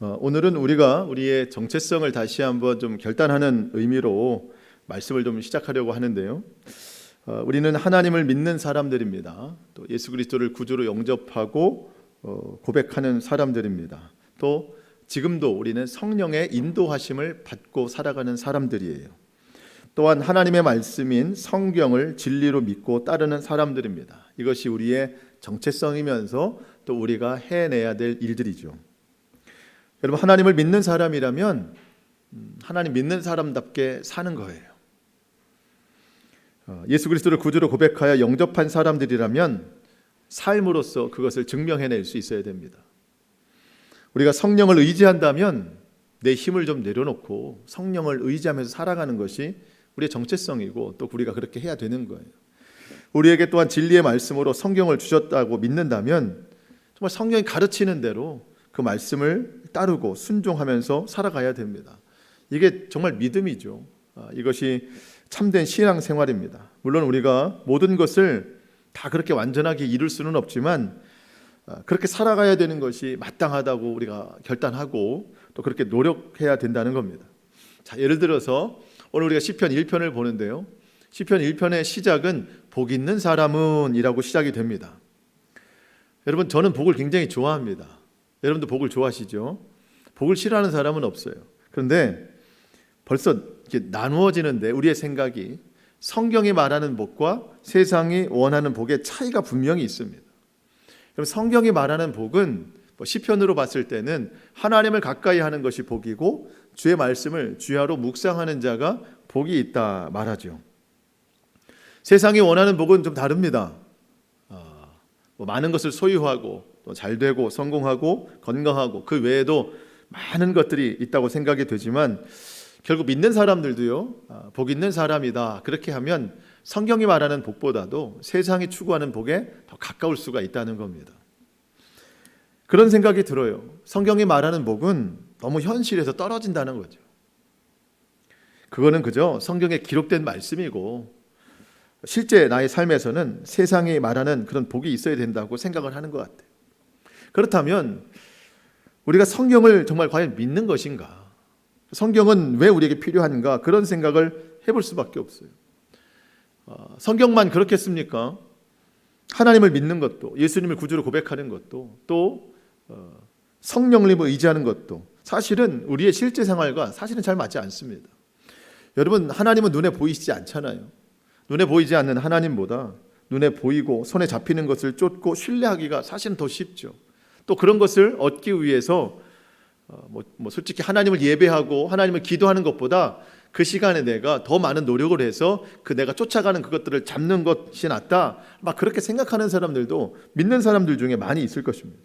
오늘은 우리가 우리의 정체성을 다시 한번 좀 결단하는 의미로 말씀을 좀 시작하려고 하는데요. 우리는 하나님을 믿는 사람들입니다. 또 예수 그리스도를 구주로 영접하고 고백하는 사람들입니다. 또 지금도 우리는 성령의 인도하심을 받고 살아가는 사람들이에요. 또한 하나님의 말씀인 성경을 진리로 믿고 따르는 사람들입니다. 이것이 우리의 정체성이면서 또 우리가 해내야 될 일들이죠. 여러분, 하나님을 믿는 사람이라면 하나님 믿는 사람답게 사는 거예요. 예수 그리스도를 구주로 고백하여 영접한 사람들이라면 삶으로서 그것을 증명해낼 수 있어야 됩니다. 우리가 성령을 의지한다면 내 힘을 좀 내려놓고 성령을 의지하면서 살아가는 것이 우리의 정체성이고 또 우리가 그렇게 해야 되는 거예요. 우리에게 또한 진리의 말씀으로 성경을 주셨다고 믿는다면 정말 성경이 가르치는 대로 그 말씀을 따르고 순종하면서 살아가야 됩니다. 이게 정말 믿음이죠. 이것이 참된 신앙생활입니다. 물론 우리가 모든 것을 다 그렇게 완전하게 이룰 수는 없지만 그렇게 살아가야 되는 것이 마땅하다고 우리가 결단하고 또 그렇게 노력해야 된다는 겁니다. 자, 예를 들어서 오늘 우리가 시편 1편을 보는데요. 시편 1편의 시작은 복 있는 사람은 이라고 시작이 됩니다. 여러분, 저는 복을 굉장히 좋아합니다. 여러분도 복을 좋아하시죠? 복을 싫어하는 사람은 없어요. 그런데 벌써 이렇게 나누어지는데 우리의 생각이 성경이 말하는 복과 세상이 원하는 복의 차이가 분명히 있습니다. 그럼 성경이 말하는 복은 시편으로 봤을 때는 하나님을 가까이 하는 것이 복이고 주의 말씀을 주야로 묵상하는 자가 복이 있다 말하죠. 세상이 원하는 복은 좀 다릅니다. 많은 것을 소유하고 또 잘되고 성공하고 건강하고 그 외에도 많은 것들이 있다고 생각이 되지만 결국 믿는 사람들도요, 복 있는 사람이다 그렇게 하면 성경이 말하는 복보다도 세상이 추구하는 복에 더 가까울 수가 있다는 겁니다. 그런 생각이 들어요. 성경이 말하는 복은 너무 현실에서 떨어진다는 거죠. 그거는 그저 성경에 기록된 말씀이고 실제 나의 삶에서는 세상이 말하는 그런 복이 있어야 된다고 생각을 하는 것 같아요. 그렇다면 우리가 성경을 정말 과연 믿는 것인가? 성경은 왜 우리에게 필요한가? 그런 생각을 해볼 수밖에 없어요. 성경만 그렇겠습니까? 하나님을 믿는 것도, 예수님을 구주로 고백하는 것도, 또 성령님을 의지하는 것도 사실은 우리의 실제 생활과 사실은 잘 맞지 않습니다. 여러분, 하나님은 눈에 보이시지 않잖아요. 눈에 보이지 않는 하나님보다 눈에 보이고 손에 잡히는 것을 쫓고 신뢰하기가 사실은 더 쉽죠. 또 그런 것을 얻기 위해서 솔직히 하나님을 예배하고 하나님을 기도하는 것보다 그 시간에 내가 더 많은 노력을 해서 내가 쫓아가는 그것들을 잡는 것이 낫다, 막 그렇게 생각하는 사람들도 믿는 사람들 중에 많이 있을 것입니다.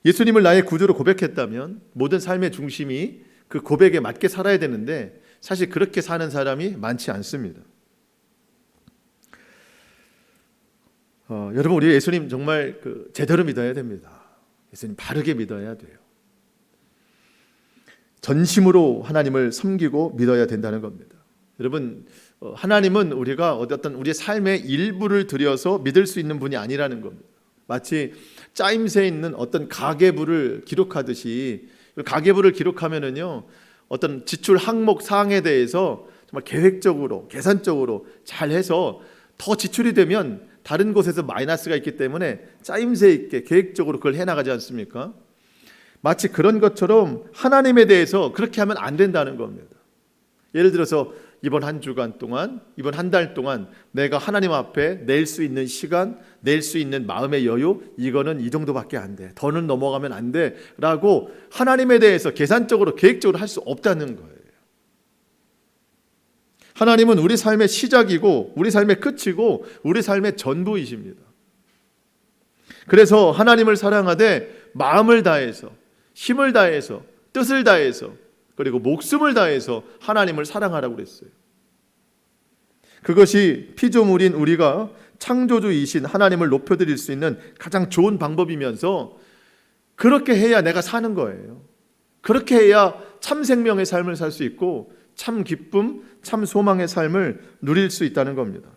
예수님을 나의 구주로 고백했다면 모든 삶의 중심이 그 고백에 맞게 살아야 되는데 사실 그렇게 사는 사람이 많지 않습니다. 여러분, 우리 예수님 정말 제대로 믿어야 됩니다. 예수님 바르게 믿어야 돼요. 전심으로 하나님을 섬기고 믿어야 된다는 겁니다. 여러분, 하나님은 우리가 어떤 우리의 삶의 일부를 들여서 믿을 수 있는 분이 아니라는 겁니다. 마치 짜임새 있는 어떤 가계부를 기록하듯이, 가계부를 기록하면은요, 어떤 지출 항목 사항에 대해서 정말 계획적으로 계산적으로 잘 해서 더 지출이 되면 다른 곳에서 마이너스가 있기 때문에 짜임새 있게 계획적으로 그걸 해나가지 않습니까? 마치 그런 것처럼 하나님에 대해서 그렇게 하면 안 된다는 겁니다. 예를 들어서 이번 한 주간 동안, 이번 한 달 동안 내가 하나님 앞에 낼 수 있는 시간, 낼 수 있는 마음의 여유, 이거는 이 정도밖에 안 돼, 더는 넘어가면 안 돼 라고 하나님에 대해서 계산적으로 계획적으로 할 수 없다는 거예요. 하나님은 우리 삶의 시작이고 우리 삶의 끝이고 우리 삶의 전부이십니다. 그래서 하나님을 사랑하되 마음을 다해서, 힘을 다해서, 뜻을 다해서, 그리고 목숨을 다해서 하나님을 사랑하라고 그랬어요. 그것이 피조물인 우리가 창조주이신 하나님을 높여드릴 수 있는 가장 좋은 방법이면서 그렇게 해야 내가 사는 거예요. 그렇게 해야 참 생명의 삶을 살 수 있고 참 기쁨, 참 소망의 삶을 누릴 수 있다는 겁니다.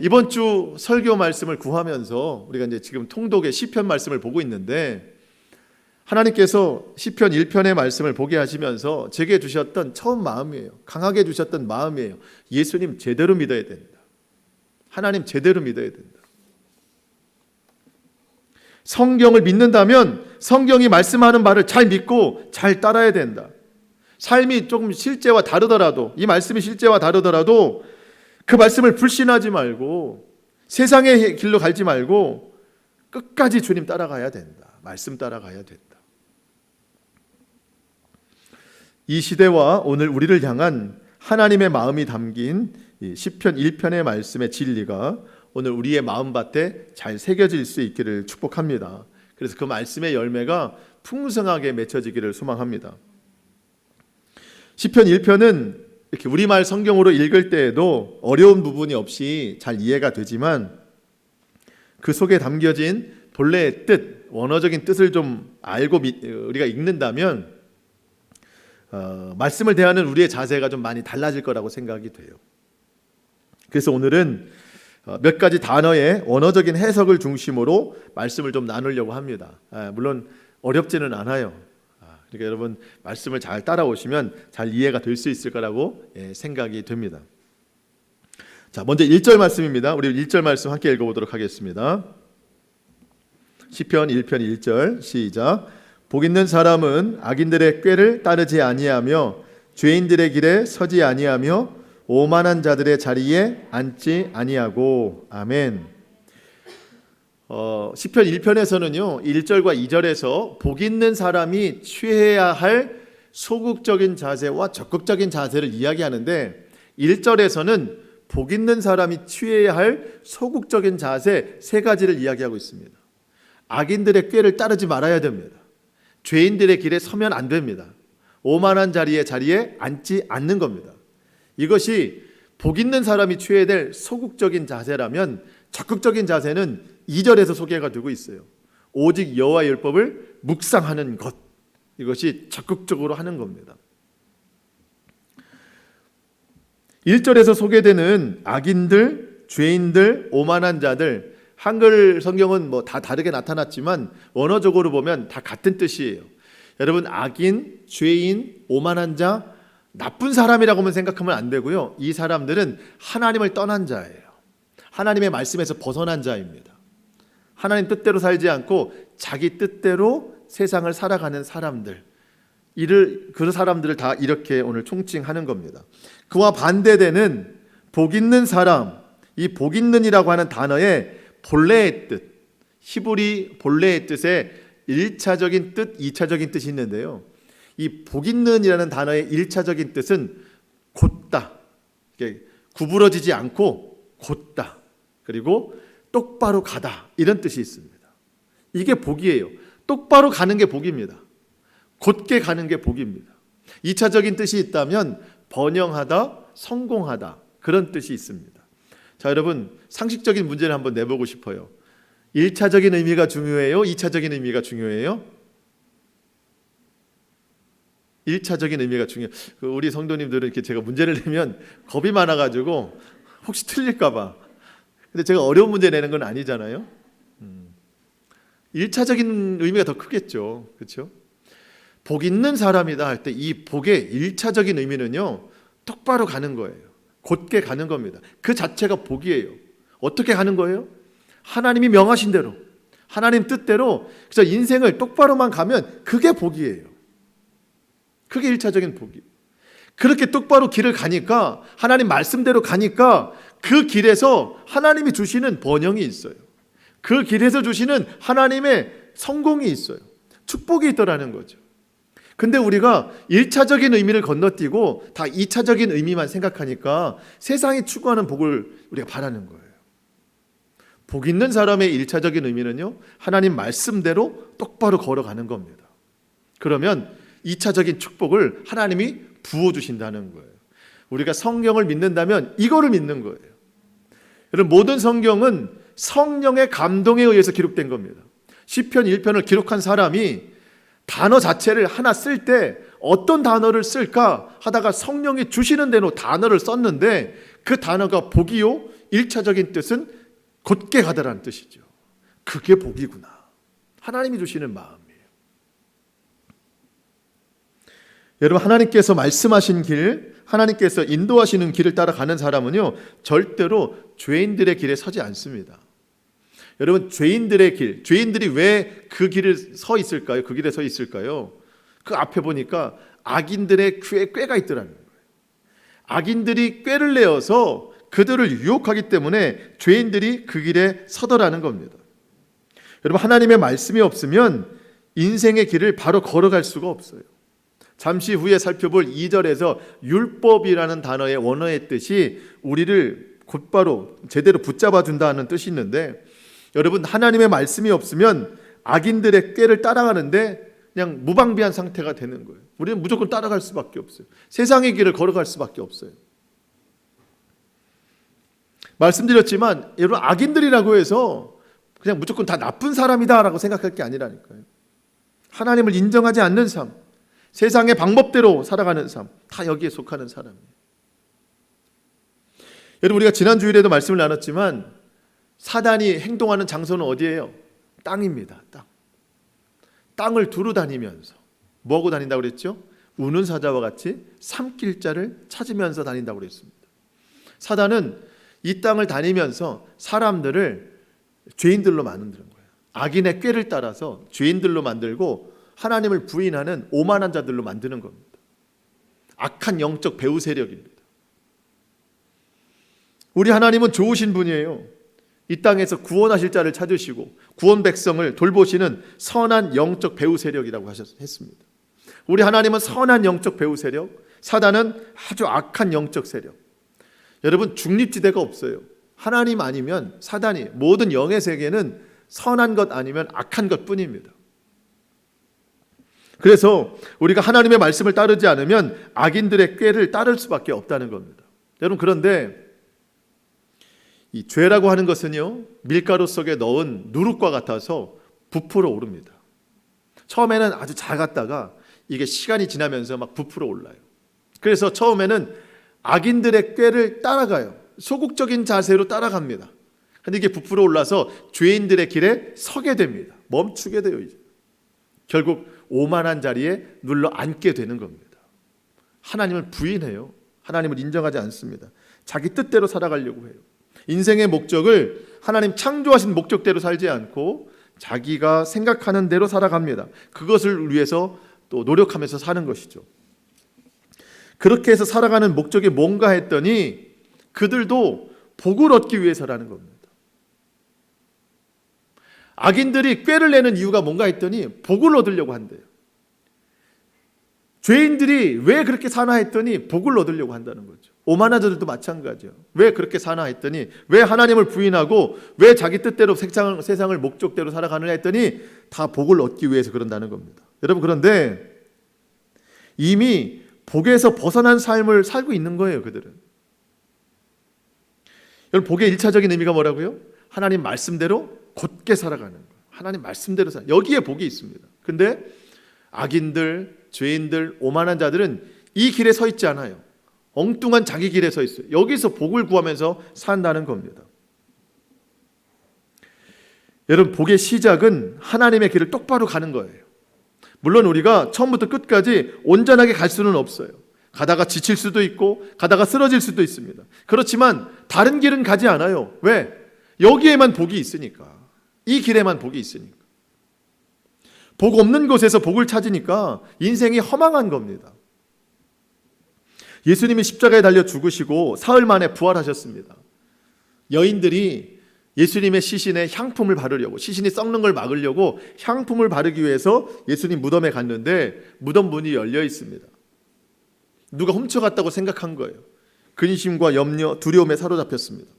이번 주 설교 말씀을 구하면서 우리가 이제 지금 통독의 시편 말씀을 보고 있는데 하나님께서 시편 1편의 말씀을 보게 하시면서 제게 주셨던 처음 마음이에요. 강하게 주셨던 마음이에요. 예수님 제대로 믿어야 된다. 하나님 제대로 믿어야 된다. 성경을 믿는다면 성경이 말씀하는 말을 잘 믿고 잘 따라야 된다. 삶이 조금 실제와 다르더라도, 이 말씀이 실제와 다르더라도 그 말씀을 불신하지 말고 세상의 길로 갈지 말고 끝까지 주님 따라가야 된다. 말씀 따라가야 된다. 이 시대와 오늘 우리를 향한 하나님의 마음이 담긴 시편 1편의 말씀의 진리가 오늘 우리의 마음밭에 잘 새겨질 수 있기를 축복합니다. 그래서 그 말씀의 열매가 풍성하게 맺혀지기를 소망합니다. 시편 1편은 이렇게 우리말 성경으로 읽을 때에도 어려운 부분이 없이 잘 이해가 되지만 그 속에 담겨진 본래의 뜻, 원어적인 뜻을 좀 알고 우리가 읽는다면 말씀을 대하는 우리의 자세가 좀 많이 달라질 거라고 생각이 돼요. 그래서 오늘은 몇 가지 단어의 원어적인 해석을 중심으로 말씀을 좀 나누려고 합니다. 물론 어렵지는 않아요. 그러니까 여러분 말씀을 잘 따라오시면 잘 이해가 될 수 있을 거라고 생각이 됩니다. 자, 먼저 1절 말씀입니다. 우리 1절 말씀 함께 읽어보도록 하겠습니다. 시편 1편 1절 시작. 복 있는 사람은 악인들의 꾀를 따르지 아니하며 죄인들의 길에 서지 아니하며 오만한 자들의 자리에 앉지 아니하고. 아멘. 시편 1편에서는요 1절과 2절에서 복 있는 사람이 취해야 할 소극적인 자세와 적극적인 자세를 이야기하는데 1절에서는 복 있는 사람이 취해야 할 소극적인 자세 세 가지를 이야기하고 있습니다. 악인들의 꾀를 따르지 말아야 됩니다. 죄인들의 길에 서면 안 됩니다. 오만한 자리에 앉지 않는 겁니다. 이것이 복 있는 사람이 취해야 될 소극적인 자세라면 적극적인 자세는 2절에서 소개가 되고 있어요. 오직 여호와의 율법을 묵상하는 것, 이것이 적극적으로 하는 겁니다. 1절에서 소개되는 악인들, 죄인들, 오만한 자들, 한글 성경은 뭐 다 다르게 나타났지만 원어적으로 보면 다 같은 뜻이에요. 여러분 악인, 죄인, 오만한 자, 나쁜 사람이라고만 생각하면 안 되고요. 이 사람들은 하나님을 떠난 자예요. 하나님의 말씀에서 벗어난 자입니다. 하나님 뜻대로 살지 않고 자기 뜻대로 세상을 살아가는 사람들, 그 사람들을 다 이렇게 오늘 총칭하는 겁니다. 그와 반대되는 복 있는 사람, 이 복 있는이라고 하는 단어의 본래의 뜻, 히브리 본래의 뜻에 1차적인 뜻, 2차적인 뜻이 있는데요. 이 복 있는이라는 단어의 1차적인 뜻은 곧다, 구부러지지 않고 곧다, 그리고 똑바로 가다, 이런 뜻이 있습니다. 이게 복이에요. 똑바로 가는 게 복입니다. 곧게 가는 게 복입니다. 2차적인 뜻이 있다면 번영하다, 성공하다, 그런 뜻이 있습니다. 자, 여러분 상식적인 문제를 한번 내보고 싶어요. 1차적인 의미가 중요해요? 2차적인 의미가 중요해요? 1차적인 의미가 중요해요. 우리 성도님들은 이렇게 제가 문제를 내면 겁이 많아가지고 혹시 틀릴까 봐. 근데 제가 어려운 문제 내는 건 아니잖아요. 1차적인 의미가 더 크겠죠. 그렇죠? 복 있는 사람이다 할 때 이 복의 1차적인 의미는요, 똑바로 가는 거예요. 곧게 가는 겁니다. 그 자체가 복이에요. 어떻게 가는 거예요? 하나님이 명하신 대로, 하나님 뜻대로. 그래서 인생을 똑바로만 가면 그게 복이에요. 그게 1차적인 복이에요. 그렇게 똑바로 길을 가니까, 하나님 말씀대로 가니까 그 길에서 하나님이 주시는 번영이 있어요. 그 길에서 주시는 하나님의 성공이 있어요. 축복이 있더라는 거죠. 근데 우리가 1차적인 의미를 건너뛰고 다 2차적인 의미만 생각하니까 세상이 추구하는 복을 우리가 바라는 거예요. 복 있는 사람의 1차적인 의미는요, 하나님 말씀대로 똑바로 걸어가는 겁니다. 그러면 2차적인 축복을 하나님이 부어주신다는 거예요. 우리가 성경을 믿는다면 이거를 믿는 거예요. 여러분, 모든 성경은 성령의 감동에 의해서 기록된 겁니다. 시편 1편을 기록한 사람이 단어 자체를 하나 쓸 때 어떤 단어를 쓸까 하다가 성령이 주시는 대로 단어를 썼는데 그 단어가 복이요, 1차적인 뜻은 곧게 가다라는 뜻이죠. 그게 복이구나. 하나님이 주시는 마음이에요. 여러분, 하나님께서 말씀하신 길, 하나님께서 인도하시는 길을 따라가는 사람은요, 절대로 죄인들의 길에 서지 않습니다. 여러분, 죄인들의 길, 죄인들이 왜 그 길을 서 있을까요? 그 길에 서 있을까요? 그 앞에 보니까 악인들의 꾀가 있더라는 거예요. 악인들이 꾀를 내어서 그들을 유혹하기 때문에 죄인들이 그 길에 서더라는 겁니다. 여러분, 하나님의 말씀이 없으면 인생의 길을 바로 걸어갈 수가 없어요. 잠시 후에 살펴볼 2절에서 율법이라는 단어의 원어의 뜻이 우리를 곧바로 제대로 붙잡아 준다는 뜻이 있는데, 여러분, 하나님의 말씀이 없으면 악인들의 꾀를 따라가는데 그냥 무방비한 상태가 되는 거예요. 우리는 무조건 따라갈 수밖에 없어요. 세상의 길을 걸어갈 수밖에 없어요. 말씀드렸지만 여러분, 악인들이라고 해서 그냥 무조건 다 나쁜 사람이다라고 생각할 게 아니라니까요. 하나님을 인정하지 않는 삶, 세상의 방법대로 살아가는 삶, 다 여기에 속하는 사람이에요. 여러분, 우리가 지난 주일에도 말씀을 나눴지만 사단이 행동하는 장소는 어디예요? 땅입니다. 땅을 두루 다니면서 뭐하고 다닌다고 그랬죠? 우는 사자와 같이 삼킬자를 찾으면서 다닌다고 그랬습니다. 사단은 이 땅을 다니면서 사람들을 죄인들로 만드는 거예요. 악인의 꾀를 따라서 죄인들로 만들고 하나님을 부인하는 오만한 자들로 만드는 겁니다. 악한 영적 배후 세력입니다. 우리 하나님은 좋으신 분이에요. 이 땅에서 구원하실 자를 찾으시고 구원 백성을 돌보시는 선한 영적 배후 세력이라고 했습니다. 우리 하나님은 선한 영적 배후 세력, 사단은 아주 악한 영적 세력. 여러분, 중립지대가 없어요. 하나님 아니면 사단이, 모든 영의 세계는 선한 것 아니면 악한 것 뿐입니다. 그래서 우리가 하나님의 말씀을 따르지 않으면 악인들의 꾀를 따를 수밖에 없다는 겁니다. 여러분, 그런데 이 죄라고 하는 것은요, 밀가루 속에 넣은 누룩과 같아서 부풀어 오릅니다. 처음에는 아주 작았다가 이게 시간이 지나면서 막 부풀어 올라요. 그래서 처음에는 악인들의 꾀를 따라가요. 소극적인 자세로 따라갑니다. 근데 이게 부풀어 올라서 죄인들의 길에 서게 됩니다. 멈추게 돼요. 이제 결국 오만한 자리에 눌러 앉게 되는 겁니다. 하나님을 부인해요. 하나님을 인정하지 않습니다. 자기 뜻대로 살아가려고 해요. 인생의 목적을 하나님 창조하신 목적대로 살지 않고 자기가 생각하는 대로 살아갑니다. 그것을 위해서 또 노력하면서 사는 것이죠. 그렇게 해서 살아가는 목적이 뭔가 했더니 그들도 복을 얻기 위해서라는 겁니다. 악인들이 꾀를 내는 이유가 뭔가 했더니 복을 얻으려고 한대요. 죄인들이 왜 그렇게 사나 했더니 복을 얻으려고 한다는 거죠. 오만한 자들도 마찬가지예요. 왜 그렇게 사나 했더니, 왜 하나님을 부인하고 왜 자기 뜻대로 세상을 목적대로 살아가느냐 했더니 다 복을 얻기 위해서 그런다는 겁니다. 여러분, 그런데 이미 복에서 벗어난 삶을 살고 있는 거예요, 그들은. 여러분, 복의 1차적인 의미가 뭐라고요? 하나님 말씀대로 곧게 살아가는 거예요. 하나님 말씀대로 여기에 복이 있습니다. 근데 악인들, 죄인들, 오만한 자들은 이 길에 서 있지 않아요. 엉뚱한 자기 길에 서 있어요. 여기서 복을 구하면서 산다는 겁니다. 여러분, 복의 시작은 하나님의 길을 똑바로 가는 거예요. 물론 우리가 처음부터 끝까지 온전하게 갈 수는 없어요. 가다가 지칠 수도 있고 가다가 쓰러질 수도 있습니다. 그렇지만 다른 길은 가지 않아요. 왜? 여기에만 복이 있으니까. 이 길에만 복이 있으니까. 복 없는 곳에서 복을 찾으니까 인생이 허망한 겁니다. 예수님이 십자가에 달려 죽으시고 사흘 만에 부활하셨습니다. 여인들이 예수님의 시신에 향품을 바르려고, 시신이 썩는 걸 막으려고 향품을 바르기 위해서 예수님 무덤에 갔는데 무덤 문이 열려 있습니다. 누가 훔쳐갔다고 생각한 거예요. 근심과 염려, 두려움에 사로잡혔습니다.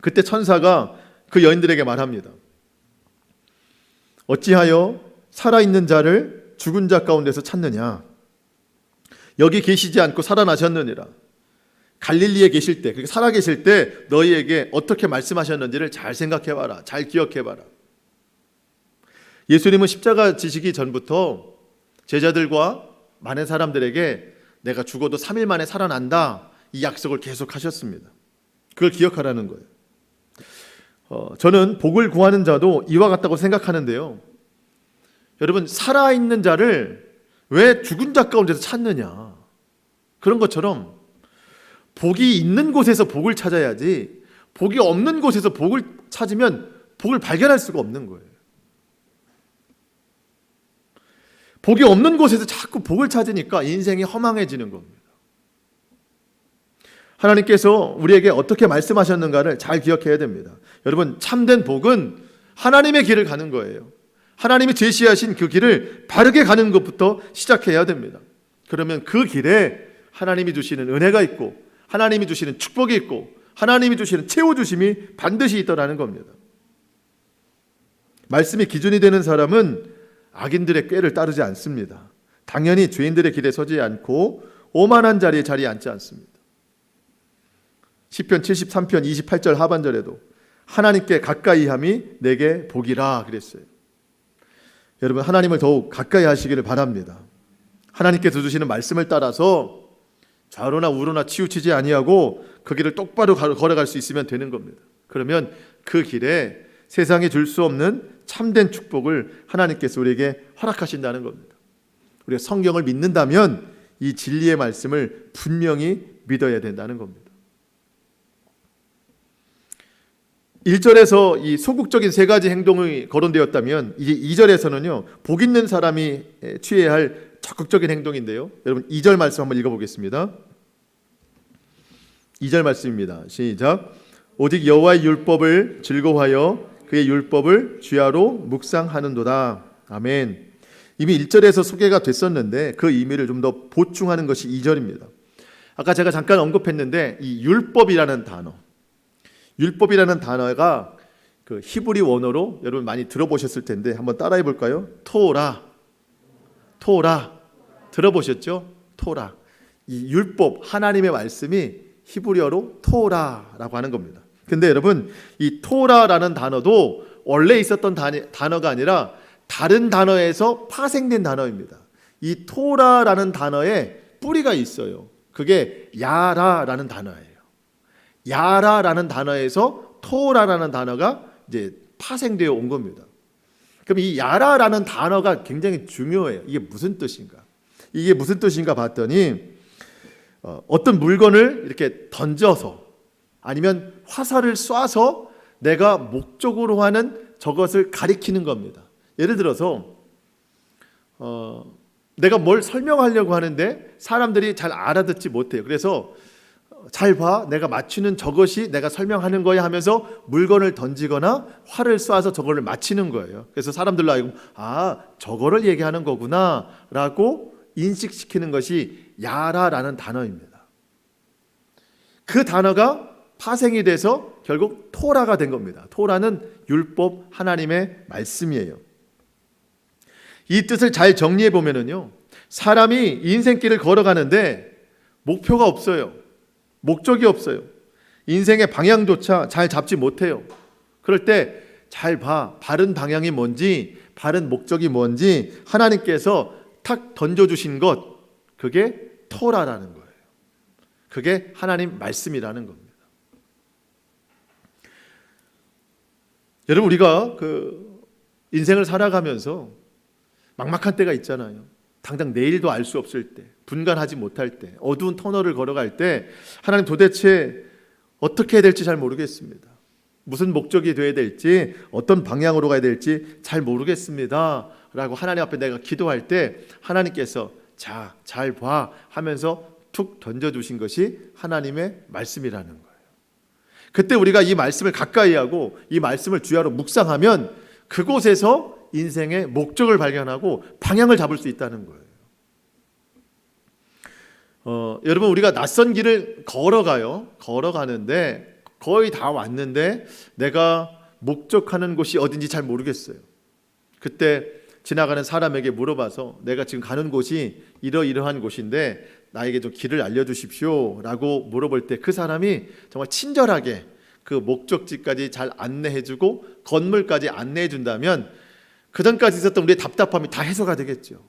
그때 천사가 그 여인들에게 말합니다. 어찌하여 살아있는 자를 죽은 자 가운데서 찾느냐? 여기 계시지 않고 살아나셨느니라. 갈릴리에 계실 때, 그러니까 살아계실 때 너희에게 어떻게 말씀하셨는지를 잘 생각해봐라. 잘 기억해봐라. 예수님은 십자가 지시기 전부터 제자들과 많은 사람들에게 내가 죽어도 3일 만에 살아난다, 이 약속을 계속 하셨습니다. 그걸 기억하라는 거예요. 저는 복을 구하는 자도 이와 같다고 생각하는데요. 여러분, 살아있는 자를 왜 죽은 자 가운데서 찾느냐. 그런 것처럼 복이 있는 곳에서 복을 찾아야지, 복이 없는 곳에서 복을 찾으면 복을 발견할 수가 없는 거예요. 복이 없는 곳에서 자꾸 복을 찾으니까 인생이 허망해지는 겁니다. 하나님께서 우리에게 어떻게 말씀하셨는가를 잘 기억해야 됩니다. 여러분, 참된 복은 하나님의 길을 가는 거예요. 하나님이 제시하신 그 길을 바르게 가는 것부터 시작해야 됩니다. 그러면 그 길에 하나님이 주시는 은혜가 있고, 하나님이 주시는 축복이 있고, 하나님이 주시는 채워주심이 반드시 있더라는 겁니다. 말씀이 기준이 되는 사람은 악인들의 꾀를 따르지 않습니다. 당연히 죄인들의 길에 서지 않고 오만한 자리에 자리에 앉지 않습니다. 시편 73편 28절 하반절에도 하나님께 가까이함이 내게 복이라 그랬어요. 여러분, 하나님을 더욱 가까이 하시기를 바랍니다. 하나님께서 주시는 말씀을 따라서 좌로나 우로나 치우치지 아니하고 그 길을 똑바로 걸어갈 수 있으면 되는 겁니다. 그러면 그 길에 세상에 줄 수 없는 참된 축복을 하나님께서 우리에게 허락하신다는 겁니다. 우리가 성경을 믿는다면 이 진리의 말씀을 분명히 믿어야 된다는 겁니다. 1절에서 이 소극적인 세 가지 행동이 거론되었다면 이제 2절에서는요, 복 있는 사람이 취해야 할 적극적인 행동인데요. 여러분, 2절 말씀 한번 읽어보겠습니다. 2절 말씀입니다. 시작. 오직 여호와의 율법을 즐거워하여 그의 율법을 주야로 묵상하는도다. 아멘. 이미 1절에서 소개가 됐었는데 그 의미를 좀 더 보충하는 것이 2절입니다. 아까 제가 잠깐 언급했는데 이 율법이라는 단어, 율법이라는 단어가 그 히브리 원어로 여러분 많이 들어보셨을 텐데 한번 따라해 볼까요? 토라. 들어보셨죠? 토라. 이 율법, 하나님의 말씀이 히브리어로 토라라고 하는 겁니다. 근데 여러분, 이 토라라는 단어도 원래 있었던 단어가 아니라 다른 단어에서 파생된 단어입니다. 이 토라라는 단어에 뿌리가 있어요. 그게 야라라는 단어예요. 야라라는 단어에서 토라라는 단어가 이제 파생되어 온 겁니다. 그럼 이 야라라는 단어가 굉장히 중요해요. 이게 무슨 뜻인가 봤더니 어떤 물건을 이렇게 던져서 아니면 화살을 쏴서 내가 목적으로 하는 저것을 가리키는 겁니다. 예를 들어서 내가 뭘 설명하려고 하는데 사람들이 잘 알아듣지 못해요. 그래서 잘 봐, 내가 맞추는 저것이 내가 설명하는 거야 하면서 물건을 던지거나 활을 쏴서 저거를 맞히는 거예요. 그래서 사람들로 알고 저거를 얘기하는 거구나 라고 인식시키는 것이 야라라는 단어입니다. 그 단어가 파생이 돼서 결국 토라가 된 겁니다. 토라는 율법, 하나님의 말씀이에요. 이 뜻을 잘 정리해 보면은요, 사람이 인생길을 걸어가는데 목표가 없어요. 목적이 없어요. 인생의 방향조차 잘 잡지 못해요. 그럴 때 잘 봐, 바른 방향이 뭔지, 바른 목적이 뭔지 하나님께서 탁 던져주신 것, 그게 토라라는 거예요. 그게 하나님 말씀이라는 겁니다. 여러분, 우리가 그 인생을 살아가면서 막막한 때가 있잖아요. 당장 내일도 알 수 없을 때, 분간하지 못할 때, 어두운 터널을 걸어갈 때 하나님 도대체 어떻게 해야 될지 잘 모르겠습니다. 무슨 목적이 되어야 될지, 어떤 방향으로 가야 될지 잘 모르겠습니다 라고 하나님 앞에 내가 기도할 때 하나님께서 자, 잘 봐 하면서 툭 던져주신 것이 하나님의 말씀이라는 거예요. 그때 우리가 이 말씀을 가까이 하고 이 말씀을 주야로 묵상하면 그곳에서 인생의 목적을 발견하고 방향을 잡을 수 있다는 거예요. 여러분, 우리가 낯선 길을 걸어가는데 거의 다 왔는데 내가 목적하는 곳이 어딘지 잘 모르겠어요. 그때 지나가는 사람에게 물어봐서 내가 지금 가는 곳이 이러이러한 곳인데 나에게 좀 길을 알려주십시오 라고 물어볼 때 그 사람이 정말 친절하게 그 목적지까지 잘 안내해주고 건물까지 안내해준다면 그 전까지 있었던 우리의 답답함이 다 해소가 되겠죠.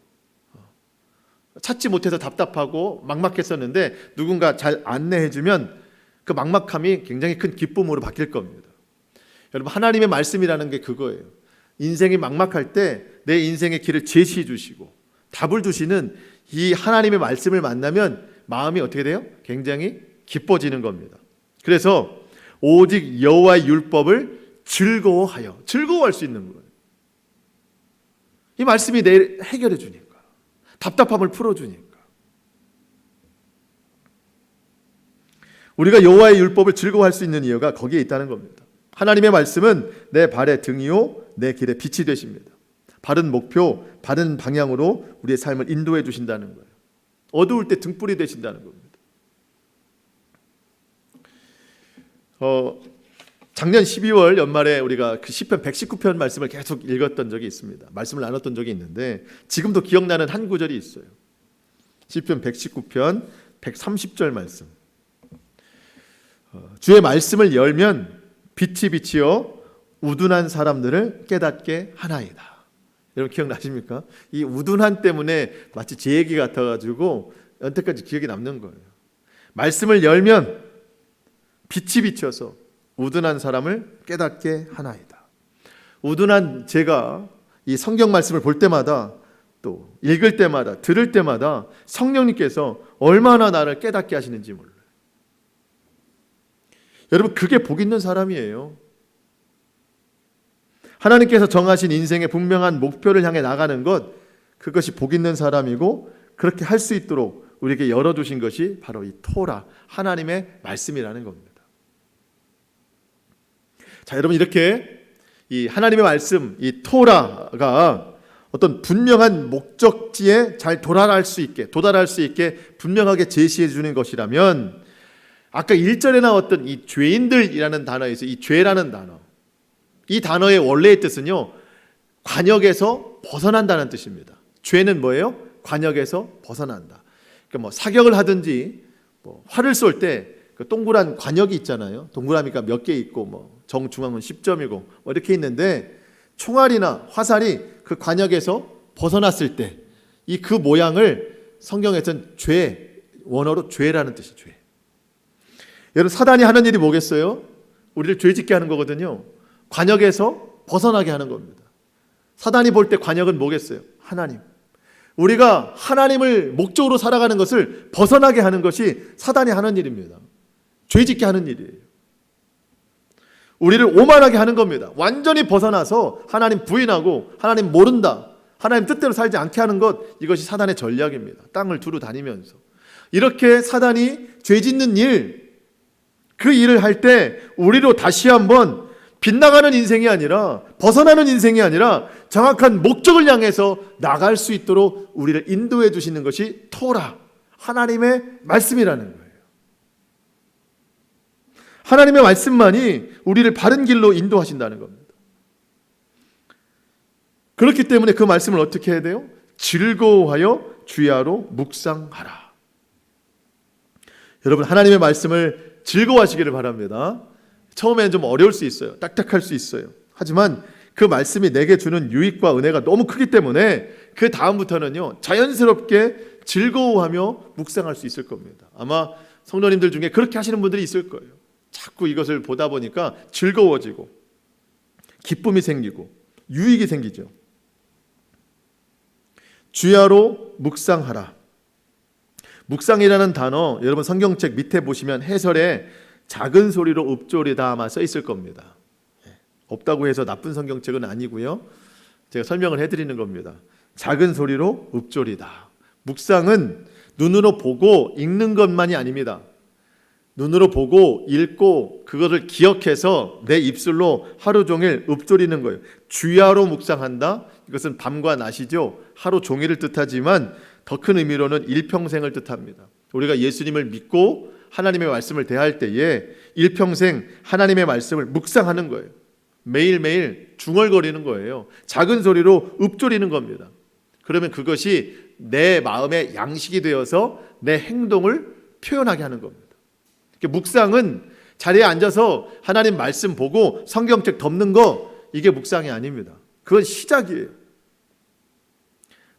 찾지 못해서 답답하고 막막했었는데 누군가 잘 안내해주면 그 막막함이 굉장히 큰 기쁨으로 바뀔 겁니다. 여러분, 하나님의 말씀이라는 게 그거예요. 인생이 막막할 때 내 인생의 길을 제시해 주시고 답을 주시는 이 하나님의 말씀을 만나면 마음이 어떻게 돼요? 굉장히 기뻐지는 겁니다. 그래서 오직 여호와의 율법을 즐거워하여, 즐거워할 수 있는 거예요. 이 말씀이 내 해결해 주니까, 답답함을 풀어주니까. 우리가 여호와의 율법을 즐거워할 수 있는 이유가 거기에 있다는 겁니다. 하나님의 말씀은 내 발의 등이요 내 길의 빛이 되십니다. 바른 목표, 바른 방향으로 우리의 삶을 인도해 주신다는 거예요. 어두울 때 등불이 되신다는 겁니다. 작년 12월 연말에 우리가 그 시편 119편 말씀을 계속 읽었던 적이 있습니다. 말씀을 나눴던 적이 있는데 지금도 기억나는 한 구절이 있어요. 시편 119편 130절 말씀. 주의 말씀을 열면 빛이 비치어 우둔한 사람들을 깨닫게 하나이다. 여러분 기억나십니까? 이 우둔한 때문에 마치 제 얘기 같아가지고 연태까지 기억이 남는 거예요. 말씀을 열면 빛이 비쳐서 우둔한 사람을 깨닫게 하나이다. 우둔한 제가 이 성경 말씀을 볼 때마다 또 읽을 때마다 들을 때마다 성령님께서 얼마나 나를 깨닫게 하시는지 몰라요. 여러분 그게 복 있는 사람이에요. 하나님께서 정하신 인생의 분명한 목표를 향해 나가는 것, 그것이 복 있는 사람이고 그렇게 할 수 있도록 우리에게 열어주신 것이 바로 이 토라, 하나님의 말씀이라는 겁니다. 자, 여러분 이렇게 이 하나님의 말씀, 이 토라가 어떤 분명한 목적지에 잘 도달할 수 있게 분명하게 제시해 주는 것이라면 아까 1절에 나왔던 이 죄인들이라는 단어에서 이 죄라는 단어, 이 단어의 원래의 뜻은요, 관역에서 벗어난다는 뜻입니다. 죄는 뭐예요? 관역에서 벗어난다. 그러니까 뭐 사격을 하든지 뭐 활을 쏠 때 그 동그란 관역이 있잖아요. 동그라미가 몇 개 있고 뭐 정중앙은 10점이고 뭐 이렇게 있는데 총알이나 화살이 그 관역에서 벗어났을 때 이 그 모양을 성경에서는 죄, 원어로 죄라는 뜻이 죄. 여러분 사단이 하는 일이 뭐겠어요? 우리를 죄짓게 하는 거거든요. 관역에서 벗어나게 하는 겁니다. 사단이 볼 때 관역은 뭐겠어요? 하나님. 우리가 하나님을 목적으로 살아가는 것을 벗어나게 하는 것이 사단이 하는 일입니다. 죄짓게 하는 일이에요. 우리를 오만하게 하는 겁니다. 완전히 벗어나서 하나님 부인하고 하나님 모른다, 하나님 뜻대로 살지 않게 하는 것, 이것이 사단의 전략입니다. 땅을 두루 다니면서 이렇게 사단이 죄짓는 일, 그 일을 할 때 우리로 다시 한번 빗나가는 인생이 아니라, 벗어나는 인생이 아니라 정확한 목적을 향해서 나갈 수 있도록 우리를 인도해 주시는 것이 토라, 하나님의 말씀이라는 거예요. 하나님의 말씀만이 우리를 바른 길로 인도하신다는 겁니다. 그렇기 때문에 그 말씀을 어떻게 해야 돼요? 즐거워하여 주야로 묵상하라. 여러분 하나님의 말씀을 즐거워하시기를 바랍니다. 처음에는 좀 어려울 수 있어요. 딱딱할 수 있어요. 하지만 그 말씀이 내게 주는 유익과 은혜가 너무 크기 때문에 그 다음부터는요, 자연스럽게 즐거워하며 묵상할 수 있을 겁니다. 아마 성도님들 중에 그렇게 하시는 분들이 있을 거예요. 자꾸 이것을 보다 보니까 즐거워지고 기쁨이 생기고 유익이 생기죠. 주야로 묵상하라. 묵상이라는 단어, 여러분 성경책 밑에 보시면 해설에 작은 소리로 읊조리다 아마 써 있을 겁니다. 없다고 해서 나쁜 성경책은 아니고요. 제가 설명을 해드리는 겁니다. 작은 소리로 읊조리다. 묵상은 눈으로 보고 읽는 것만이 아닙니다. 눈으로 보고 읽고 그것을 기억해서 내 입술로 하루 종일 읊조리는 거예요. 주야로 묵상한다. 이것은 밤과 낮이죠. 하루 종일을 뜻하지만 더 큰 의미로는 일평생을 뜻합니다. 우리가 예수님을 믿고 하나님의 말씀을 대할 때에 일평생 하나님의 말씀을 묵상하는 거예요. 매일매일 중얼거리는 거예요. 작은 소리로 읊조리는 겁니다. 그러면 그것이 내 마음의 양식이 되어서 내 행동을 표현하게 하는 겁니다. 묵상은 자리에 앉아서 하나님 말씀 보고 성경책 덮는 거, 이게 묵상이 아닙니다. 그건 시작이에요.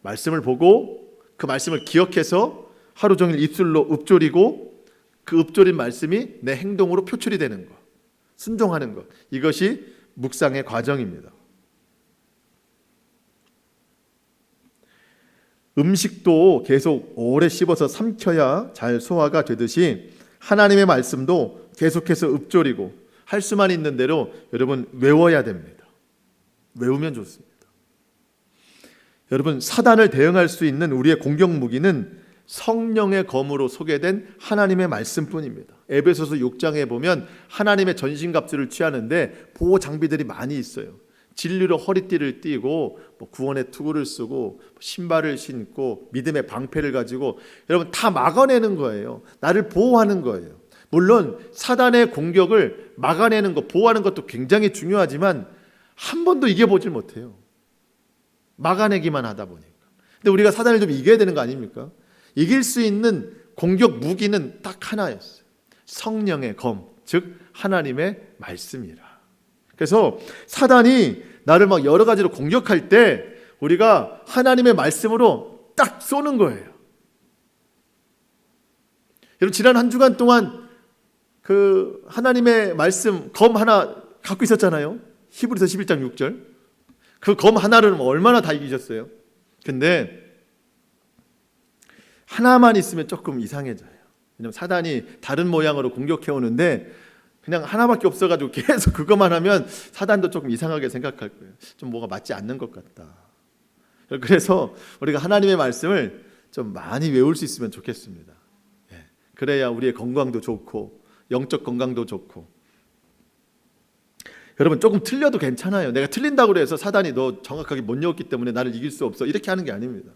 말씀을 보고 그 말씀을 기억해서 하루 종일 입술로 읊조리고 그 읊조린 말씀이 내 행동으로 표출이 되는 것, 순종하는 것, 이것이 묵상의 과정입니다. 음식도 계속 오래 씹어서 삼켜야 잘 소화가 되듯이 하나님의 말씀도 계속해서 읊조리고 할 수만 있는 대로 여러분 외워야 됩니다. 외우면 좋습니다. 여러분, 사단을 대응할 수 있는 우리의 공격 무기는 성령의 검으로 소개된 하나님의 말씀뿐입니다. 에베소서 6장에 보면 하나님의 전신갑주를 취하는데 보호 장비들이 많이 있어요. 진리로 허리띠를 띠고 구원의 투구를 쓰고 신발을 신고 믿음의 방패를 가지고 여러분 다 막아내는 거예요. 나를 보호하는 거예요. 물론 사단의 공격을 막아내는 것, 보호하는 것도 굉장히 중요하지만 한 번도 이겨보질 못해요. 막아내기만 하다 보니까. 근데 우리가 사단을 좀 이겨야 되는 거 아닙니까? 이길 수 있는 공격 무기는 딱 하나였어요. 성령의 검, 즉 하나님의 말씀이라. 그래서 사단이 나를 막 여러 가지로 공격할 때 우리가 하나님의 말씀으로 딱 쏘는 거예요. 여러분, 지난 한 주간 동안 그 하나님의 말씀 검 하나 갖고 있었잖아요. 히브리서 11장 6절. 그 검 하나를 얼마나 다 이기셨어요. 근데 하나만 있으면 조금 이상해져요. 왜냐하면 사단이 다른 모양으로 공격해 오는데 그냥 하나밖에 없어가지고 계속 그것만 하면 사단도 조금 이상하게 생각할 거예요. 좀 뭐가 맞지 않는 것 같다. 그래서 우리가 하나님의 말씀을 좀 많이 외울 수 있으면 좋겠습니다. 그래야 우리의 건강도 좋고 영적 건강도 좋고. 여러분, 조금 틀려도 괜찮아요. 내가 틀린다고 해서 사단이 너 정확하게 못 외웠기 때문에 나를 이길 수 없어 이렇게 하는 게 아닙니다.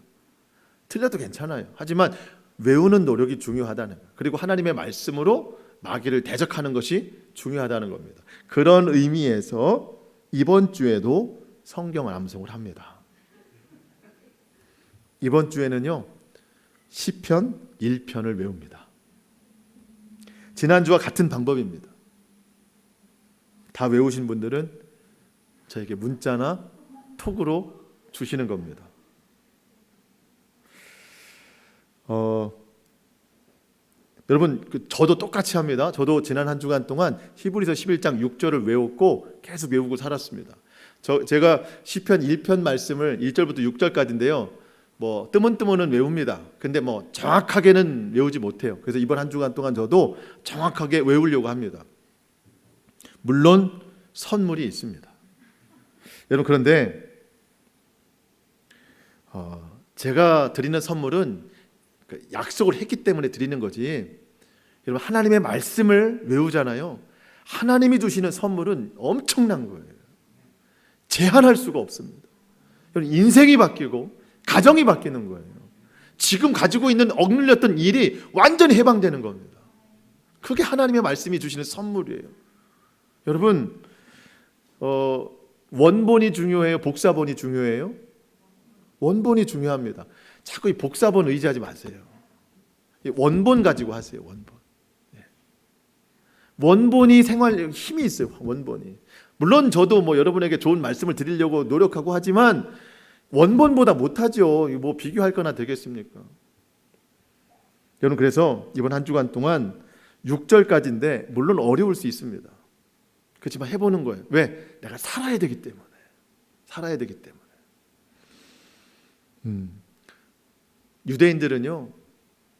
틀려도 괜찮아요. 하지만 외우는 노력이 중요하다는 거예요. 그리고 하나님의 말씀으로 마귀를 대적하는 것이 중요하다는 겁니다. 그런 의미에서 이번 주에도 성경 암송을 합니다. 이번 주에는요, 시편 1편을 외웁니다. 지난주와 같은 방법입니다. 다 외우신 분들은 저에게 문자나 톡으로 주시는 겁니다. 여러분, 저도 똑같이 합니다. 저도 지난 한 주간 동안 히브리서 11장 6절을 외웠고 계속 외우고 살았습니다. 제가 시편 1편 말씀을 1절부터 6절까지인데요. 뜨문뜨문은 외웁니다. 근데 정확하게는 외우지 못해요. 그래서 이번 한 주간 동안 저도 정확하게 외우려고 합니다. 물론 선물이 있습니다. 여러분, 그런데 제가 드리는 선물은 약속을 했기 때문에 드리는 거지. 여러분, 하나님의 말씀을 외우잖아요. 하나님이 주시는 선물은 엄청난 거예요. 제한할 수가 없습니다. 여러분, 인생이 바뀌고 가정이 바뀌는 거예요. 지금 가지고 있는 억눌렸던 일이 완전히 해방되는 겁니다. 그게 하나님의 말씀이 주시는 선물이에요. 여러분, 원본이 중요해요? 복사본이 중요해요? 원본이 중요합니다. 자꾸 이 복사본 의지하지 마세요. 원본 가지고 하세요. 원본. 원본이 생활 힘이 있어요. 원본이. 물론 저도 여러분에게 좋은 말씀을 드리려고 노력하고 하지만 원본보다 못하죠. 비교할 거나 되겠습니까? 여러분, 그래서 이번 한 주간 동안 6절까지인데 물론 어려울 수 있습니다. 그렇지만 해보는 거예요. 왜? 내가 살아야 되기 때문에. 살아야 되기 때문에. 유대인들은요,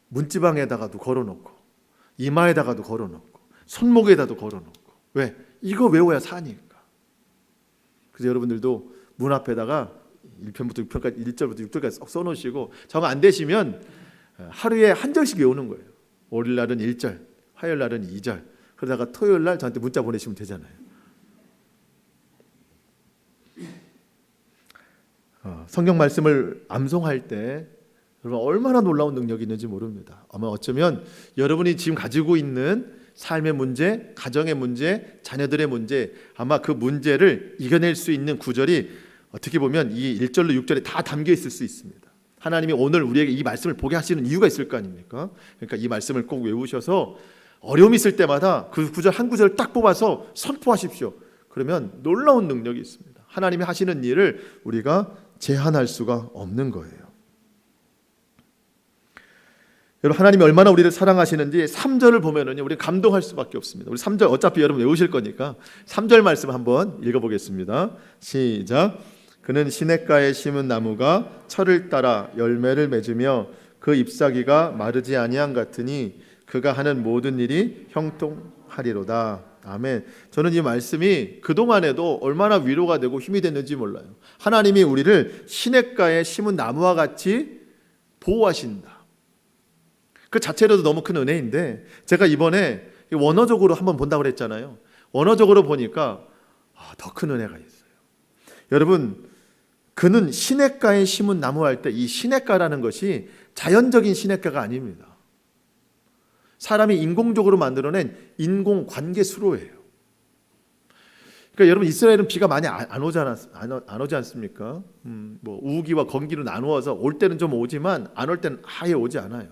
문지방에다가도 걸어놓고 이마에다가도 걸어놓고 손목에다도 걸어놓고. 왜? 이거 외워야 사니까. 그래서 여러분들도 문 앞에다가 1편부터 6편까지 1절부터 6절까지 써놓으시고 정 안 되시면 하루에 한 절씩 외우는 거예요. 월요일날은 1절, 화요일날은 2절. 그러다가 토요일날 저한테 문자 보내시면 되잖아요. 성경 말씀을 암송할 때 여러분 얼마나 놀라운 능력이 있는지 모릅니다. 아마 어쩌면 여러분이 지금 가지고 있는 삶의 문제, 가정의 문제, 자녀들의 문제, 아마 그 문제를 이겨낼 수 있는 구절이 어떻게 보면 이 1절로 6절에 다 담겨 있을 수 있습니다. 하나님이 오늘 우리에게 이 말씀을 보게 하시는 이유가 있을 거 아닙니까? 그러니까 이 말씀을 꼭 외우셔서 어려움이 있을 때마다 그 구절 한 구절을 딱 뽑아서 선포하십시오. 그러면 놀라운 능력이 있습니다. 하나님이 하시는 일을 우리가 제한할 수가 없는 거예요. 여러분, 하나님이 얼마나 우리를 사랑하시는지 3절을 보면은 우리 감동할 수밖에 없습니다. 우리 3절 어차피 여러분 외우실 거니까 3절 말씀 한번 읽어보겠습니다. 시작. 그는 시냇가에 심은 나무가 철을 따라 열매를 맺으며 그 잎사귀가 마르지 아니한 같으니 그가 하는 모든 일이 형통하리로다. 아멘. 저는 이 말씀이 그동안에도 얼마나 위로가 되고 힘이 됐는지 몰라요. 하나님이 우리를 시냇가에 심은 나무와 같이 보호하신다. 그 자체로도 너무 큰 은혜인데, 제가 이번에 원어적으로 한번 본다고 그랬잖아요. 원어적으로 보니까 더 큰 은혜가 있어요. 여러분, 그는 시냇가에 심은 나무 할 때 이 시냇가라는 것이 자연적인 시냇가가 아닙니다. 사람이 인공적으로 만들어낸 인공 관계 수로예요. 그러니까 여러분, 이스라엘은 비가 많이 안 오지 않습니까? 뭐 우기와 건기로 나누어서 올 때는 좀 오지만 안 올 때는 아예 오지 않아요.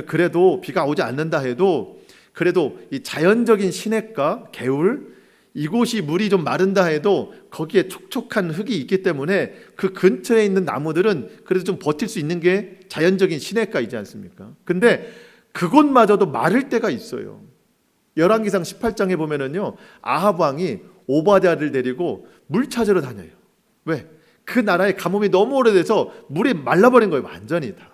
그래도 비가 오지 않는다 해도 그래도 이 자연적인 시냇가, 개울, 이곳이 물이 좀 마른다 해도 거기에 촉촉한 흙이 있기 때문에 그 근처에 있는 나무들은 그래도 좀 버틸 수 있는 게 자연적인 시냇가이지 않습니까? 근데 그곳마저도 마를 때가 있어요. 열왕기상 18장에 보면은요, 아합 왕이 오바댜를 데리고 물 찾으러 다녀요. 왜? 그 나라의 가뭄이 너무 오래돼서 물이 말라버린 거예요, 완전히 다.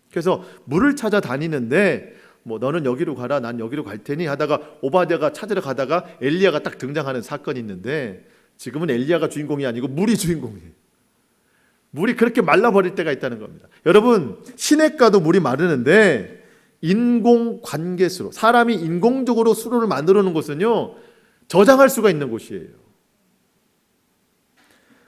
그래서 물을 찾아 다니는데 뭐 너는 여기로 가라, 난 여기로 갈 테니 하다가 오바댜가 찾으러 가다가 엘리야가 딱 등장하는 사건이 있는데, 지금은 엘리야가 주인공이 아니고 물이 주인공이에요. 물이 그렇게 말라버릴 때가 있다는 겁니다. 여러분, 시냇가도 물이 마르는데 인공 관계수로, 사람이 인공적으로 수로를 만들어 놓은 곳은요, 저장할 수가 있는 곳이에요.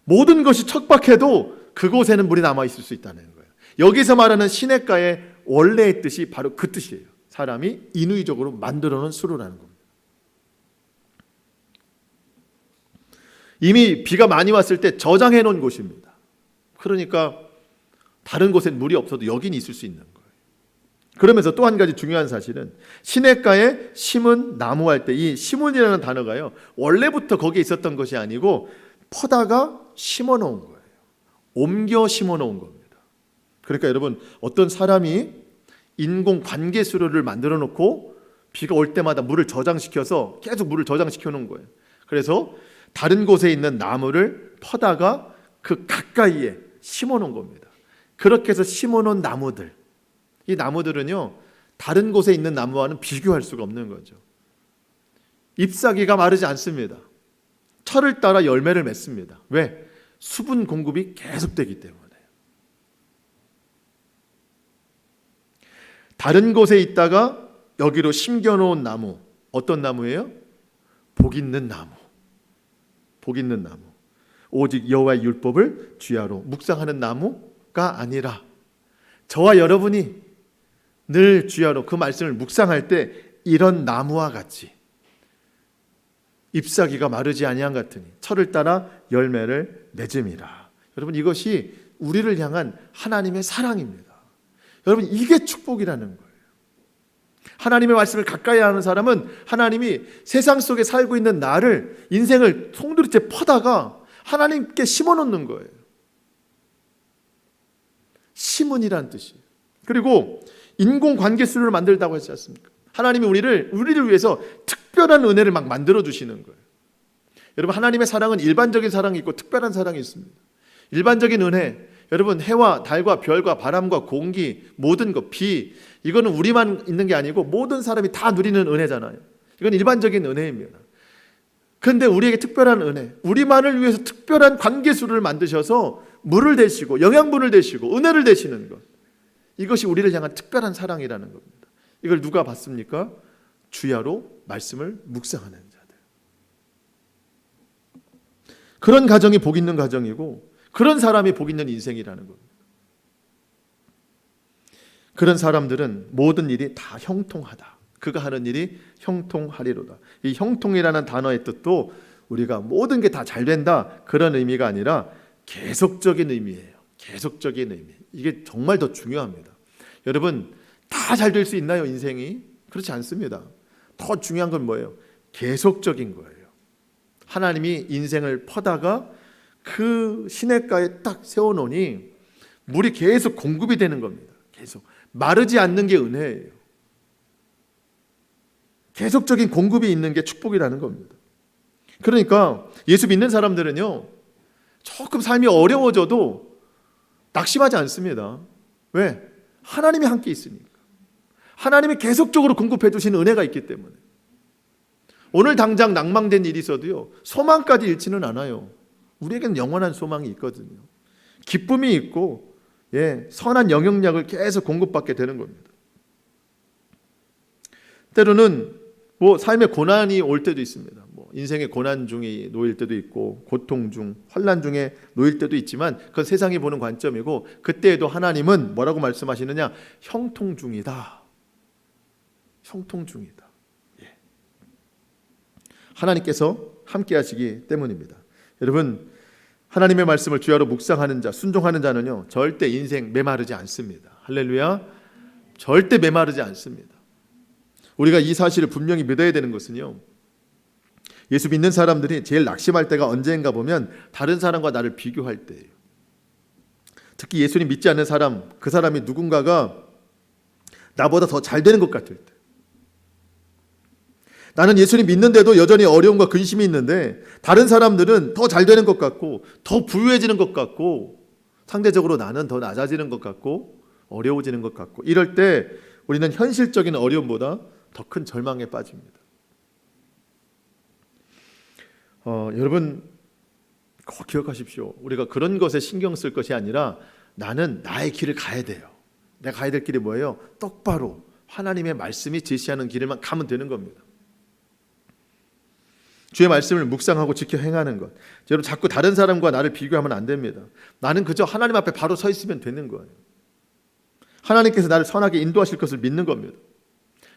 모든 것이 척박해도 그곳에는 물이 남아 있을 수 있다는 거예요. 여기서 말하는 시냇가의 원래의 뜻이 바로 그 뜻이에요. 사람이 인위적으로 만들어 놓은 수로라는 겁니다. 이미 비가 많이 왔을 때 저장해 놓은 곳입니다. 그러니까 다른 곳엔 물이 없어도 여긴 있을 수 있는 거예요. 그러면서 또 한 가지 중요한 사실은, 시냇가에 심은 나무 할 때 이 심은이라는 단어가요, 원래부터 거기에 있었던 것이 아니고 퍼다가 심어 놓은 거예요. 옮겨 심어 놓은 겁니다. 그러니까 여러분, 어떤 사람이 인공 관계 수로를 만들어 놓고 비가 올 때마다 물을 저장시켜서 계속 물을 저장시켜 놓은 거예요. 그래서 다른 곳에 있는 나무를 퍼다가 그 가까이에 심어 놓은 겁니다. 그렇게 해서 심어 놓은 나무들, 이 나무들은요, 다른 곳에 있는 나무와는 비교할 수가 없는 거죠. 잎사귀가 마르지 않습니다. 철을 따라 열매를 맺습니다. 왜? 수분 공급이 계속되기 때문에. 다른 곳에 있다가 여기로 심겨놓은 나무, 어떤 나무예요? 복 있는 나무. 복 있는 나무. 오직 여호와의 율법을 주야로 묵상하는 나무가 아니라, 저와 여러분이 늘 주야로 그 말씀을 묵상할 때 이런 나무와 같이 잎사귀가 마르지 아니한 같으니 철을 따라 열매를 맺음이라. 여러분, 이것이 우리를 향한 하나님의 사랑입니다. 여러분, 이게 축복이라는 거예요. 하나님의 말씀을 가까이 하는 사람은 하나님이 세상 속에 살고 있는 나를, 인생을 송두리째 퍼다가 하나님께 심어놓는 거예요. 심은이라는 뜻이에요. 그리고 인공관계수를 만들다고 했지 않습니까? 하나님이 우리를 위해서 특별한 은혜를 막 만들어 주시는 거예요. 여러분, 하나님의 사랑은 일반적인 사랑이 있고 특별한 사랑이 있습니다. 일반적인 은혜, 여러분, 해와 달과 별과 바람과 공기, 모든 것, 비, 이거는 우리만 있는 게 아니고 모든 사람이 다 누리는 은혜잖아요. 이건 일반적인 은혜입니다. 그런데 우리에게 특별한 은혜, 우리만을 위해서 특별한 관계수를 만드셔서 물을 대시고 영양분을 대시고 은혜를 대시는 것, 이것이 우리를 향한 특별한 사랑이라는 겁니다. 이걸 누가 받습니까? 주야로 말씀을 묵상하는 자들. 그런 가정이 복 있는 가정이고, 그런 사람이 복 있는 인생이라는 겁니다. 그런 사람들은 모든 일이 다 형통하다. 그가 하는 일이 형통하리로다. 이 형통이라는 단어의 뜻도 우리가 모든 게 다 잘 된다, 그런 의미가 아니라 계속적인 의미예요. 계속적인 의미. 이게 정말 더 중요합니다. 여러분, 다 잘 될 수 있나요, 인생이? 그렇지 않습니다. 더 중요한 건 뭐예요? 계속적인 거예요. 하나님이 인생을 퍼다가 그 시냇가에 딱 세워놓으니 물이 계속 공급이 되는 겁니다. 계속 마르지 않는 게 은혜예요. 계속적인 공급이 있는 게 축복이라는 겁니다. 그러니까 예수 믿는 사람들은요, 조금 삶이 어려워져도 낙심하지 않습니다. 왜? 하나님이 함께 있으니까. 하나님이 계속적으로 공급해 주시는 은혜가 있기 때문에. 오늘 당장 낭망된 일이 있어도요, 소망까지 잃지는 않아요. 우리에게는 영원한 소망이 있거든요. 기쁨이 있고, 선한 영향력을 계속 공급받게 되는 겁니다. 때로는 삶의 고난이 올 때도 있습니다. 인생의 고난 중에 놓일 때도 있고, 고통 중, 환난 중에 놓일 때도 있지만, 그건 세상이 보는 관점이고, 그때에도 하나님은 뭐라고 말씀하시느냐? 형통 중이다. 형통 중이다. 하나님께서 함께 하시기 때문입니다. 여러분, 하나님의 말씀을 주야로 묵상하는 자, 순종하는 자는요, 절대 인생 메마르지 않습니다. 할렐루야. 절대 메마르지 않습니다. 우리가 이 사실을 분명히 믿어야 되는 것은요, 예수 믿는 사람들이 제일 낙심할 때가 언제인가 보면 다른 사람과 나를 비교할 때예요. 특히 예수님 믿지 않는 사람, 그 사람이 누군가가 나보다 더 잘 되는 것 같을 때, 나는 예수님 믿는데도 여전히 어려움과 근심이 있는데 다른 사람들은 더 잘 되는 것 같고 더 부유해지는 것 같고 상대적으로 나는 더 낮아지는 것 같고 어려워지는 것 같고, 이럴 때 우리는 현실적인 어려움보다 더 큰 절망에 빠집니다. 여러분 꼭 기억하십시오. 우리가 그런 것에 신경 쓸 것이 아니라 나는 나의 길을 가야 돼요. 내가 가야 될 길이 뭐예요? 똑바로 하나님의 말씀이 제시하는 길을만 가면 되는 겁니다. 주의 말씀을 묵상하고 지켜 행하는 것. 여러분 자꾸 다른 사람과 나를 비교하면 안 됩니다. 나는 그저 하나님 앞에 바로 서 있으면 되는 거예요. 하나님께서 나를 선하게 인도하실 것을 믿는 겁니다.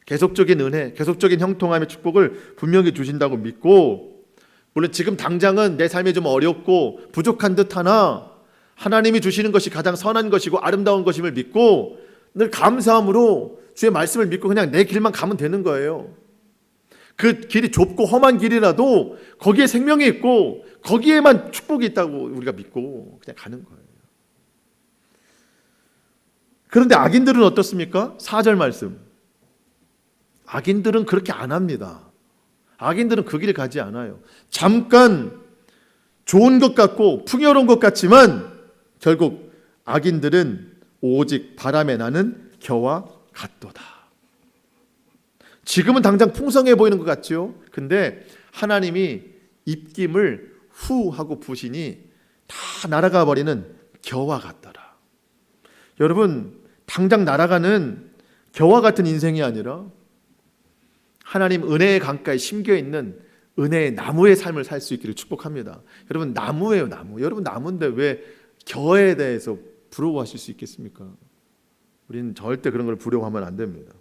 계속적인 은혜, 계속적인 형통함의 축복을 분명히 주신다고 믿고, 물론 지금 당장은 내 삶이 좀 어렵고 부족한 듯하나 하나님이 주시는 것이 가장 선한 것이고 아름다운 것임을 믿고 늘 감사함으로 주의 말씀을 믿고 그냥 내 길만 가면 되는 거예요. 그 길이 좁고 험한 길이라도 거기에 생명이 있고 거기에만 축복이 있다고 우리가 믿고 그냥 가는 거예요. 그런데 악인들은 어떻습니까? 4절 말씀. 악인들은 그렇게 안 합니다. 악인들은 그 길을 가지 않아요. 잠깐 좋은 것 같고 풍요로운 것 같지만 결국 악인들은 오직 바람에 나는 겨와 같도다. 지금은 당장 풍성해 보이는 것 같죠? 근데 하나님이 입김을 후 하고 부시니 다 날아가 버리는 겨와 같더라. 여러분, 당장 날아가는 겨와 같은 인생이 아니라 하나님 은혜의 강가에 심겨있는 은혜의 나무의 삶을 살 수 있기를 축복합니다. 여러분, 나무예요, 나무. 여러분, 나무인데 왜 겨에 대해서 부러워하실 수 있겠습니까? 우리는 절대 그런 걸 부러워하면 안 됩니다.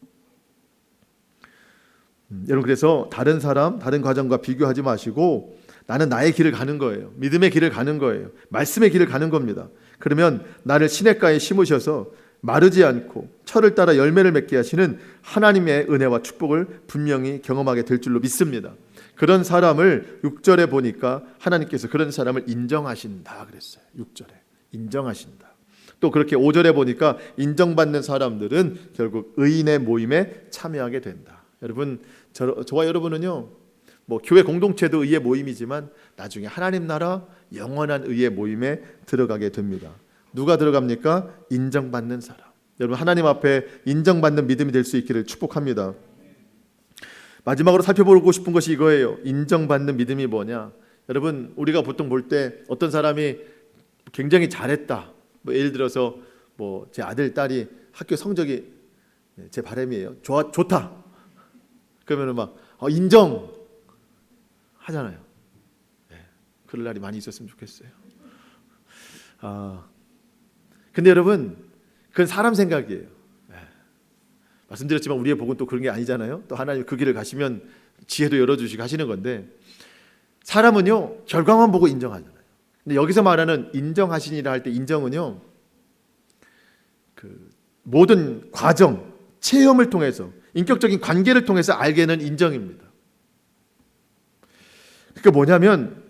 여러분, 그래서 다른 사람, 다른 과정과 비교하지 마시고 나는 나의 길을 가는 거예요. 믿음의 길을 가는 거예요. 말씀의 길을 가는 겁니다. 그러면 나를 시냇가에 심으셔서 마르지 않고 철을 따라 열매를 맺게 하시는 하나님의 은혜와 축복을 분명히 경험하게 될 줄로 믿습니다. 그런 사람을 6절에 보니까 하나님께서 그런 사람을 인정하신다 그랬어요. 6절에 인정하신다. 또 그렇게 5절에 보니까 인정받는 사람들은 결국 의인의 모임에 참여하게 된다. 여러분, 저와 여러분은요, 교회 공동체도 의의 모임이지만 나중에 하나님 나라 영원한 의의 모임에 들어가게 됩니다. 누가 들어갑니까? 인정받는 사람. 여러분, 하나님 앞에 인정받는 믿음이 될 수 있기를 축복합니다. 마지막으로 살펴보고 싶은 것이 이거예요. 인정받는 믿음이 뭐냐? 여러분, 우리가 보통 볼 때 어떤 사람이 굉장히 잘했다, 예를 들어서 제 아들 딸이 학교 성적이 제 바람이에요. 좋다. 그러면은 막 인정 하잖아요. 그럴 날이 많이 있었으면 좋겠어요. 근데 여러분, 그건 사람 생각이에요. 말씀드렸지만 우리의 복은 또 그런 게 아니잖아요. 또 하나님 그 길을 가시면 지혜도 열어주시고 하시는 건데, 사람은요 결과만 보고 인정하잖아요. 근데 여기서 말하는 인정하시니라 할 때 인정은요, 그 모든 과정, 체험을 통해서, 인격적인 관계를 통해서 알게 되는 인정입니다. 그러니까 뭐냐면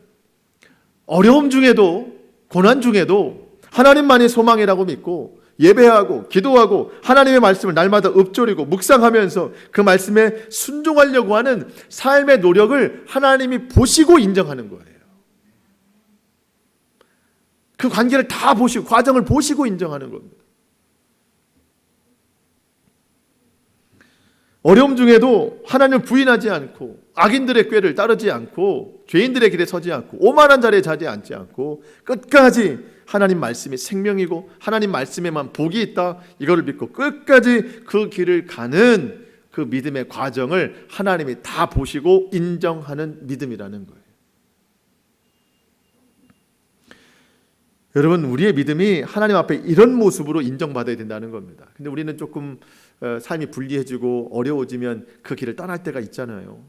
어려움 중에도, 고난 중에도 하나님만이 소망이라고 믿고 예배하고 기도하고 하나님의 말씀을 날마다 읊조리고 묵상하면서 그 말씀에 순종하려고 하는 삶의 노력을 하나님이 보시고 인정하는 거예요. 그 관계를 다 보시고 과정을 보시고 인정하는 겁니다. 어려움 중에도 하나님을 부인하지 않고 악인들의 꾀를 따르지 않고 죄인들의 길에 서지 않고 오만한 자리에 자지 않지 않고 끝까지 하나님 말씀이 생명이고 하나님 말씀에만 복이 있다, 이거를 믿고 끝까지 그 길을 가는 그 믿음의 과정을 하나님이 다 보시고 인정하는 믿음이라는 거예요. 여러분, 우리의 믿음이 하나님 앞에 이런 모습으로 인정받아야 된다는 겁니다. 근데 우리는 조금 삶이 불리해지고 어려워지면 그 길을 떠날 때가 있잖아요.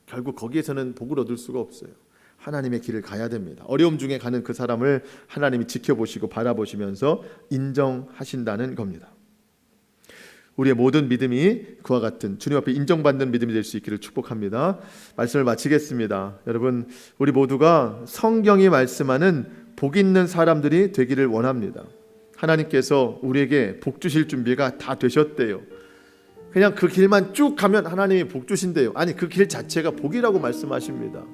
결국 거기에서는 복을 얻을 수가 없어요. 하나님의 길을 가야 됩니다. 어려움 중에 가는 그 사람을 하나님이 지켜보시고 바라보시면서 인정하신다는 겁니다. 우리의 모든 믿음이 그와 같은 주님 앞에 인정받는 믿음이 될 수 있기를 축복합니다. 말씀을 마치겠습니다. 여러분, 우리 모두가 성경이 말씀하는 복 있는 사람들이 되기를 원합니다. 하나님께서 우리에게 복 주실 준비가 다 되셨대요. 그냥 그 길만 쭉 가면 하나님이 복 주신대요. 아니, 그 길 자체가 복이라고 말씀하십니다.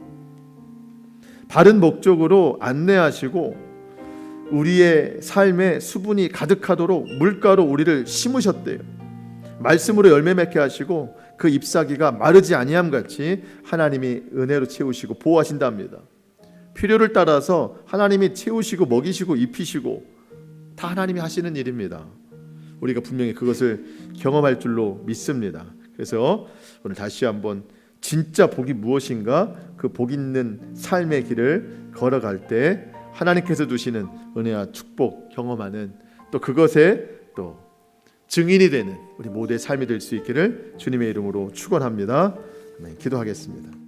바른 목적으로 안내하시고 우리의 삶에 수분이 가득하도록 물가로 우리를 심으셨대요. 말씀으로 열매 맺게 하시고 그 잎사귀가 마르지 아니함 같이 하나님이 은혜로 채우시고 보호하신답니다. 필요를 따라서 하나님이 채우시고 먹이시고 입히시고 다 하나님이 하시는 일입니다. 우리가 분명히 그것을 경험할 줄로 믿습니다. 그래서 오늘 다시 한번 진짜 복이 무엇인가, 그 복 있는 삶의 길을 걸어갈 때 하나님께서 주시는 은혜와 축복 경험하는, 또 그것에 또 증인이 되는 우리 모두의 삶이 될 수 있기를 주님의 이름으로 축원합니다. 기도하겠습니다.